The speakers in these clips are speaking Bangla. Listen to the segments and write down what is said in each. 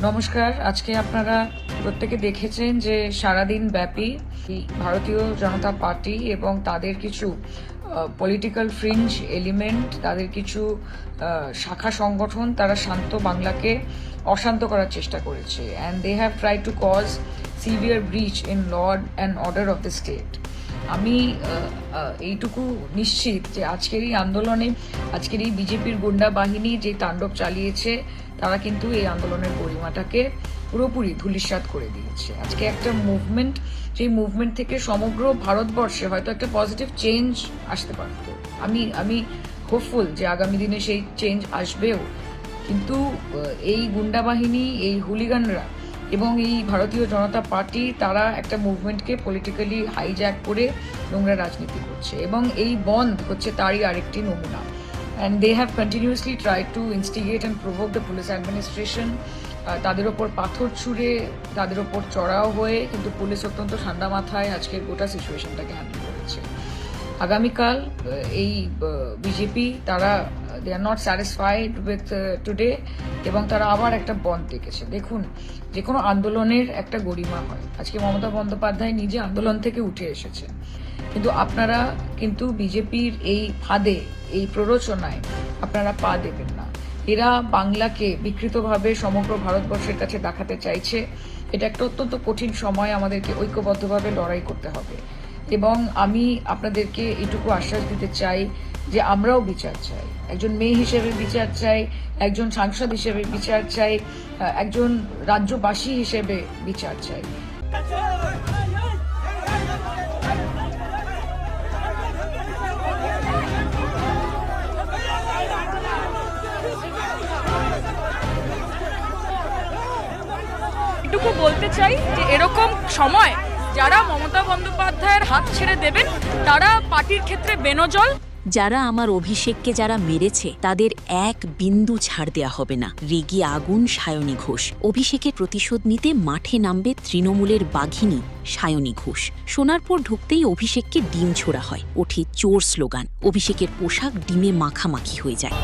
নমস্কার। আজকে আপনারা প্রত্যেকে দেখেছেন যে সারাদিন ব্যাপী ভারতীয় জনতা পার্টি এবং তাদের কিছু পলিটিক্যাল ফ্রিঞ্জ এলিমেন্ট, তাদের কিছু শাখা সংগঠন, তারা শান্ত বাংলাকে অশান্ত করার চেষ্টা করেছে। And they have try to cause severe breach in law and order of the state. আমি এইটুকু নিশ্চিত যে আজকের এই আন্দোলনে, আজকের এই বিজেপির গুন্ডা বাহিনী যে তাণ্ডব চালিয়েছে, তারা কিন্তু এই আন্দোলনের গরিমাটাকে পুরোপুরি ধূলিসাৎ করে দিয়েছে। আজকে একটা মুভমেন্ট, সেই মুভমেন্ট থেকে সমগ্র ভারতবর্ষে হয়তো একটা পজিটিভ চেঞ্জ আসতে পারত। আমি হোপফুল যে আগামী দিনে সেই চেঞ্জ আসবেও, কিন্তু এই গুন্ডা বাহিনী, এই হুলিগানরা এবং এই ভারতীয় জনতা পার্টি, তারা একটা মুভমেন্টকে পলিটিক্যালি হাইজ্যাক করে নোংরা রাজনীতি করছে, এবং এই বন্ধ হচ্ছে তারই আরেকটি নমুনা। And they have continuously try to instigate and provoke the police administration. তাদের ওপর পাথর ছুঁড়ে, তাদের ওপর চড়াও হয়ে, কিন্তু পুলিশ অত্যন্ত ঠান্ডা মাথায় আজকের গোটা সিচুয়েশনটাকে হ্যান্ডেল করেছে। আগামীকাল এই বিজেপি, তারা they are not satisfied with today, এবং তারা আবার একটা বন্ধ ডেকেছে। দেখুন, যে কোনো আন্দোলনের একটা গরিমা হয়। আজকে মমতা বন্দ্যোপাধ্যায় নিজে আন্দোলন থেকে উঠে এসেছে, কিন্তু আপনারা কিন্তু বিজেপির এই ফাঁদে, এই প্ররোচনায় আপনারা পা দেবেন না। এরা বাংলাকে বিকৃতভাবে সমগ্র ভারতবর্ষের কাছে দেখাতে চাইছে। এটা একটা অত্যন্ত কঠিন সময়, আমাদেরকে ঐক্যবদ্ধভাবে লড়াই করতে হবে। এবং আমি আপনাদেরকে এটুকু আশ্বাস দিতে চাই যে আমরাও বিচার চাই, একজন মেয়ে হিসেবে বিচার চাই, একজন সাংসদ হিসেবে বিচার চাই, একজন রাজ্যবাসী হিসেবে বিচার চাই। এটুকু বলতে চাই যে এরকম সময় যারা মমতা বন্দ্যোপাধ্যায়ের হাত ছেড়ে দেবেন, তারা পার্টির ক্ষেত্রে বেনজল। যারা আমার অভিষেককে যারা মেরেছে, তাদের এক বিন্দু ছাড় দেয়া হবে না। রেগে আগুন সায়নী ঘোষ। অভিষেকের প্রতিশোধ নিতে মাঠে নামবে তৃণমূলের বাঘিনী সায়নী ঘোষ। সোনারপুর ঢুকতেই অভিষেককে ডিম ছোড়া হয়, ওঠে চোর স্লোগান। অভিষেকের পোশাক ডিমে মাখামাখি হয়ে যায়।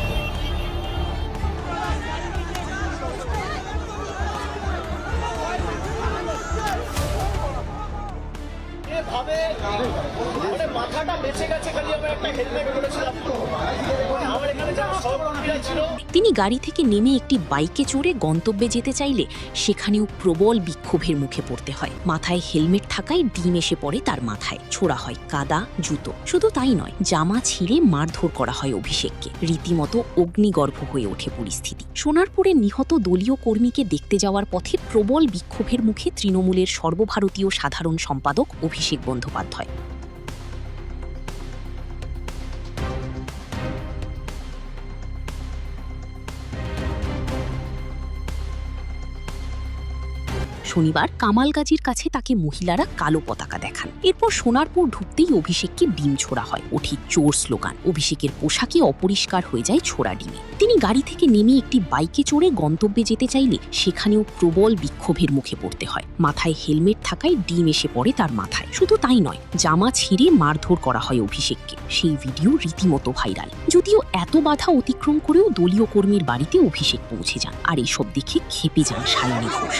তিনি গাড়ি থেকে নেমে একটি বাইকে চড়ে গন্তব্যে যেতে চাইলে সেখানেও প্রবল বিক্ষোভের মুখে পড়তে হয়। মাথায় হেলমেট থাকায় ডিম এসে পড়ে তার মাথায়, ছোড়া হয় কাদা, জুতো। শুধু তাই নয়, জামা ছিঁড়ে মারধর করা হয় অভিষেককে। রীতিমতো অগ্নিগর্ভ হয়ে ওঠে পরিস্থিতি। সোনারপুরে নিহত দলীয় কর্মীকে দেখতে যাওয়ার পথে প্রবল বিক্ষোভের মুখে তৃণমূলের সর্বভারতীয় সাধারণ সম্পাদক অভিষেক বন্দ্যোপাধ্যায়। শনিবার কামালগাজীর কাছে তাকে মহিলারা কালো পতাকা দেখান। এরপর সোনারপুর ঢুকতেই অভিষেককে ডিম ছোড়া হয়, ওঠে চোর স্লোগান। অভিষেকের পোশাকে অপরিষ্কার হয়ে যায় ছোড়া ডিমে। তিনি গাড়ি থেকে নেমে একটি বাইকে চড়ে গন্তব্যে যেতে চাইলে সেখানেও প্রবল বিক্ষোভের মুখে পড়তে হয়। মাথায় হেলমেট থাকায় ডিম এসে পড়ে তার মাথায়। শুধু তাই নয়, জামা ছিঁড়ে মারধর করা হয় অভিষেককে। সেই ভিডিও রীতিমতো ভাইরাল। যদিও এত বাধা অতিক্রম করেও দলীয় কর্মীর বাড়িতে অভিষেক পৌঁছে যান, আর এইসব দেখে ক্ষেপে যান সায়নী ঘোষ।